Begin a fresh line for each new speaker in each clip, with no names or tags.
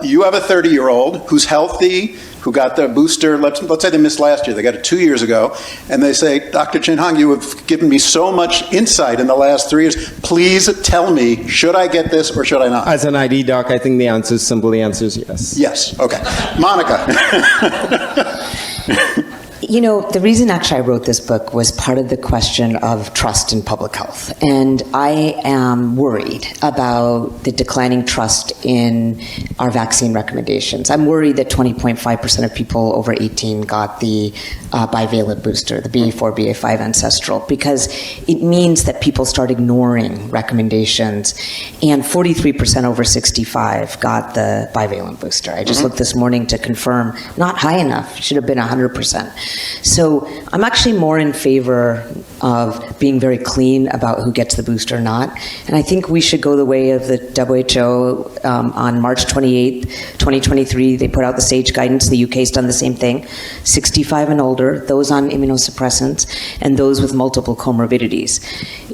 You have a 30-year-old who's healthy, who got the booster, let's say they missed last year, they got it 2 years ago, and they say, Dr. Chin-Hung, you have given me so much insight in the last 3 years. Please tell me, should I get this or should I not?
As an ID doc, I think the answer is simply answers yes.
Yes, okay. Monica.
You know, the reason actually I wrote this book was part of the question of trust in public health. And I am worried about the declining trust in our vaccine recommendations. I'm worried that 20.5% of people over 18 got the bivalent booster, the BA4, BA5 ancestral, because it means that people start ignoring recommendations. And 43% over 65 got the bivalent booster. I just looked this morning to confirm, not high enough, should have been 100%. So I'm actually more in favor of being very clean about who gets the booster or not. And I think we should go the way of the WHO. On March 28th, 2023, they put out the SAGE guidance. The UK's done the same thing. 65 and older, those on immunosuppressants, and those with multiple comorbidities.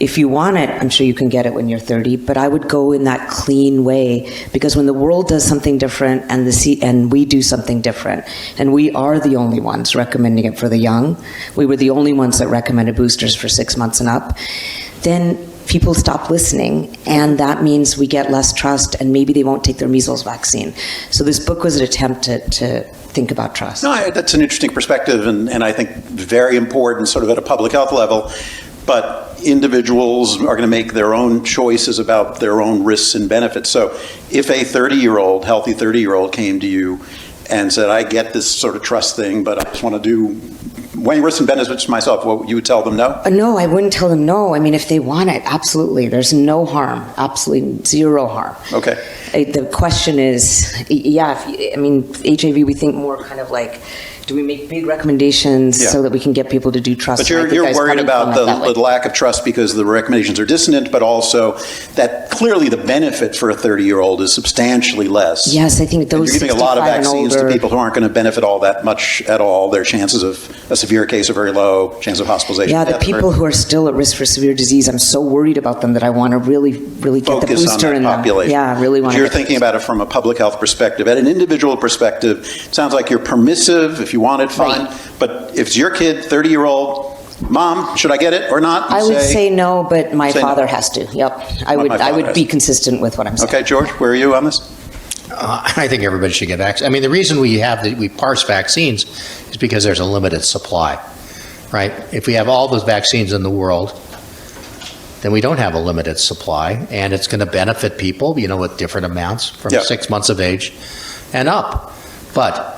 If you want it, I'm sure you can get it when you're 30, but I would go in that clean way, because when the world does something different and we do something different, and we are the only ones recommending it for the young, we were the only ones that recommended boosters for 6 months and up, then people stop listening, and that means we get less trust, and maybe they won't take their measles vaccine. So this book was an attempt to think about trust.
No, that's an interesting perspective, and I think very important sort of at a public health level. But individuals are going to make their own choices about their own risks and benefits. So if a 30-year-old, healthy 30-year-old came to you and said, I get this sort of trust thing, but I just want to do weighing risks and benefits myself, well, you would tell them no?
No, I wouldn't tell them no. I mean, if they want it, absolutely. There's no harm, absolutely zero harm.
Okay.
The question is, yeah, HIV, we think more kind of like, do we make big recommendations so that we can get people to do trust?
But you're worried about the lack of trust because the recommendations are dissonant, but also that clearly the benefit for a 30-year-old is substantially less.
Yes, I think those 65 and older.
You're giving a lot of vaccines to people who aren't going to benefit all that much at all. Their chances of a severe case are very low, chance of hospitalization.
Yeah, the people who are still at risk for severe disease, I'm so worried about them that I want to really get the booster in them. Yeah, I really want to.
You're thinking about it from a public health perspective. At an individual perspective, it sounds like you're permissive. If you want it, fine. Right. But if it's your kid, 30-year-old, Mom, should I get it or not?
I would say no, but my father has to. Yep. I would be consistent with what I'm saying.
Okay, George, where are you on this?
I think everybody should get vaccinated. I mean, the reason we parse vaccines is because there's a limited supply, right? If we have all those vaccines in the world, then we don't have a limited supply, and it's going to benefit people, with different amounts from 6 months of age and up. But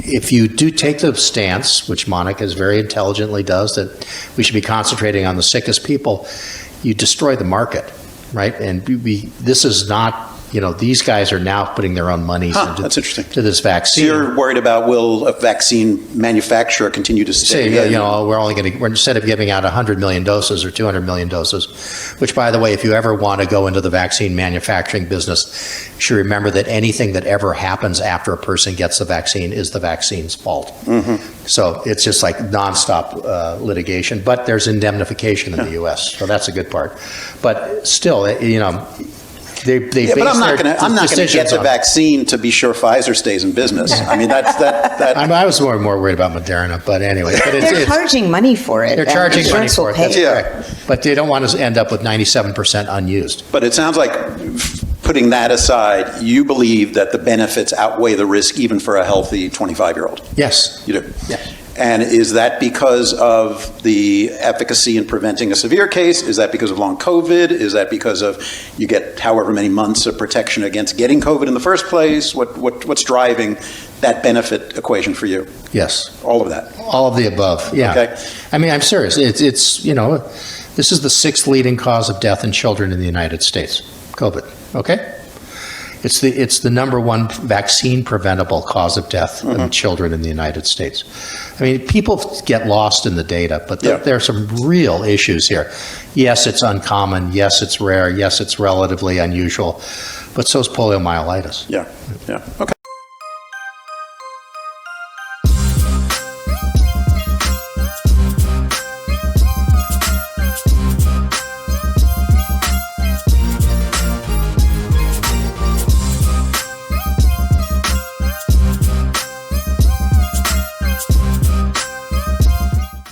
if you do take the stance, which Monica very intelligently does, that we should be concentrating on the sickest people, you destroy the market, right? And this is not, these guys are now putting their own money into this vaccine.
So you're worried about, will a vaccine manufacturer continue to stay?
We're instead of giving out 100 million doses or 200 million doses, which, by the way, if you ever want to go into the vaccine manufacturing business, you should remember that anything that ever happens after a person gets the vaccine is the vaccine's fault. Mm-hmm. So it's just like nonstop litigation, but there's indemnification in the U.S., so that's a good part. But still,
but I'm not going to get the vaccine to be sure Pfizer stays in business. I mean, that.
I was more worried about Moderna, but anyway. But
they're charging money for it.
They're charging money for it. That's correct. But they don't want to end up with 97% unused.
But it sounds like, putting that aside, you believe that the benefits outweigh the risk even for a healthy 25-year-old.
Yes.
You do?
Yeah.
And is that because of the efficacy in preventing a severe case? Is that because of long COVID? Is that because of you get however many months of protection against getting COVID in the first place? What's driving that benefit equation for you?
Yes.
All of that?
All of the above, yeah.
Okay.
I mean, I'm serious. It's this is the 6th leading cause of death in children in the United States, COVID, okay? It's the number 1 vaccine preventable cause of death in children in the United States. I mean, people get lost in the data, but there are some real issues here. Yes, it's uncommon. Yes, it's rare. Yes, it's relatively unusual. But so is poliomyelitis.
Yeah. Okay.